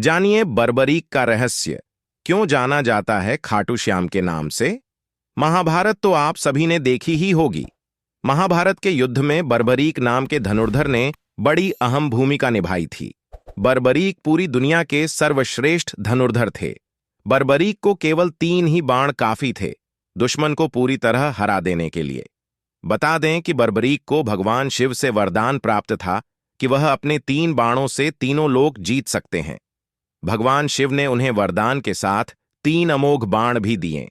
जानिए बर्बरीक का रहस्य। क्यों जाना जाता है खाटू श्याम के नाम से? महाभारत तो आप सभी ने देखी ही होगी। महाभारत के युद्ध में बर्बरीक नाम के धनुर्धर ने बड़ी अहम भूमिका निभाई थी। बर्बरीक पूरी दुनिया के सर्वश्रेष्ठ धनुर्धर थे। बर्बरीक को केवल 3 ही बाण काफी थे दुश्मन को पूरी तरह हरा देने के लिए। बता दें कि बर्बरीक को भगवान शिव से वरदान प्राप्त था कि वह अपने 3 बाणों से तीनों लोक जीत सकते हैं। भगवान शिव ने उन्हें वरदान के साथ 3 अमोघ बाण भी दिए।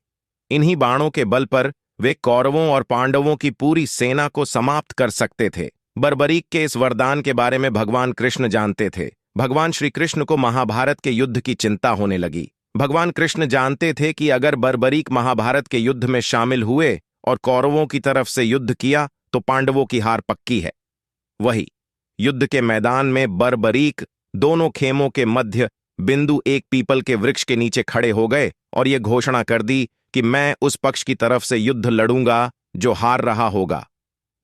इन्हीं बाणों के बल पर वे कौरवों और पांडवों की पूरी सेना को समाप्त कर सकते थे। बर्बरीक के इस वरदान के बारे में भगवान कृष्ण जानते थे। भगवान श्री कृष्ण को महाभारत के युद्ध की चिंता होने लगी। भगवान कृष्ण जानते थे कि अगर बर्बरीक महाभारत के युद्ध में शामिल हुए और कौरवों की तरफ से युद्ध किया तो पांडवों की हार पक्की है। वही युद्ध के मैदान में बर्बरीक दोनों खेमों के मध्य बिंदु एक पीपल के वृक्ष के नीचे खड़े हो गए और ये घोषणा कर दी कि मैं उस पक्ष की तरफ से युद्ध लड़ूंगा जो हार रहा होगा।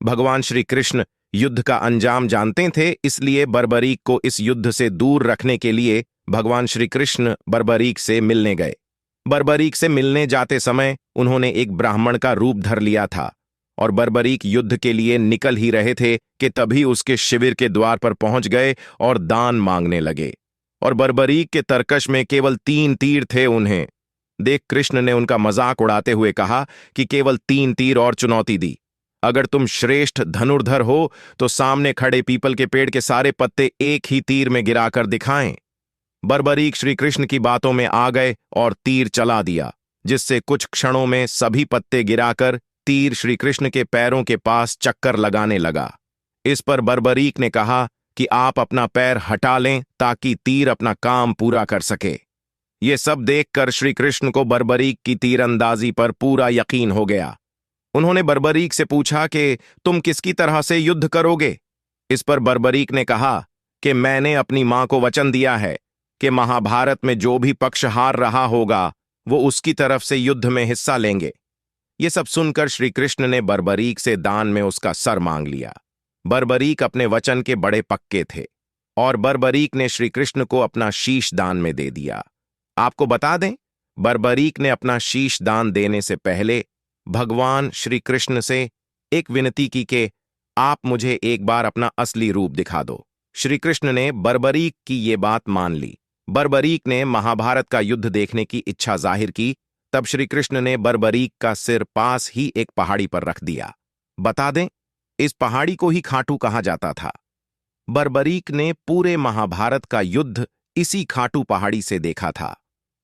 भगवान श्री कृष्ण युद्ध का अंजाम जानते थे, इसलिए बर्बरीक को इस युद्ध से दूर रखने के लिए भगवान श्री कृष्ण बर्बरीक से मिलने गए। बर्बरीक से मिलने जाते समय उन्होंने एक ब्राह्मण का रूप धर लिया था और बर्बरीक युद्ध के लिए निकल ही रहे थे कि तभी उसके शिविर के द्वार पर पहुंच गए और दान मांगने लगे। और बर्बरीक के तरकश में केवल 3 तीर थे। उन्हें देख कृष्ण ने उनका मजाक उड़ाते हुए कहा कि केवल 3 तीर और चुनौती दी। अगर तुम श्रेष्ठ धनुर्धर हो तो सामने खड़े पीपल के पेड़ के सारे पत्ते एक ही तीर में गिराकर दिखाएं। बर्बरीक श्री कृष्ण की बातों में आ गए और तीर चला दिया, जिससे कुछ क्षणों में सभी पत्ते गिराकर तीर श्री कृष्ण के पैरों के पास चक्कर लगाने लगा। इस पर बर्बरीक ने कहा कि आप अपना पैर हटा लें ताकि तीर अपना काम पूरा कर सके। ये सब देखकर श्री कृष्ण को बर्बरीक की तीरंदाजी पर पूरा यकीन हो गया। उन्होंने बर्बरीक से पूछा कि तुम किसकी तरह से युद्ध करोगे? इस पर बर्बरीक ने कहा कि मैंने अपनी मां को वचन दिया है कि महाभारत में जो भी पक्ष हार रहा होगा वो उसकी तरफ से युद्ध में हिस्सा लेंगे। ये सब सुनकर श्री कृष्ण ने बर्बरीक से दान में उसका सर मांग लिया। बर्बरीक अपने वचन के बड़े पक्के थे और बर्बरीक ने श्री कृष्ण को अपना शीश दान में दे दिया। आपको बता दें, बर्बरीक ने अपना शीश दान देने से पहले भगवान श्री कृष्ण से एक विनती की कि आप मुझे एक बार अपना असली रूप दिखा दो। श्री कृष्ण ने बर्बरीक की ये बात मान ली। बर्बरीक ने महाभारत का युद्ध देखने की इच्छा जाहिर की। तब श्री कृष्ण ने बर्बरीक का सिर पास ही एक पहाड़ी पर रख दिया। बता दें, इस पहाड़ी को ही खाटू कहा जाता था। बर्बरीक ने पूरे महाभारत का युद्ध इसी खाटू पहाड़ी से देखा था।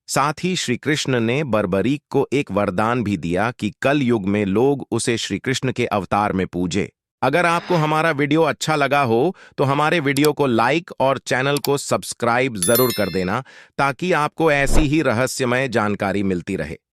साथ ही श्री कृष्ण ने बर्बरीक को एक वरदान भी दिया कि कल युग में लोग उसे श्री कृष्ण के अवतार में पूजे। अगर आपको हमारा वीडियो अच्छा लगा हो तो हमारे वीडियो को लाइक और चैनल को सब्सक्राइब जरूर कर देना ताकि आपको ऐसी ही रहस्यमय जानकारी मिलती रहे।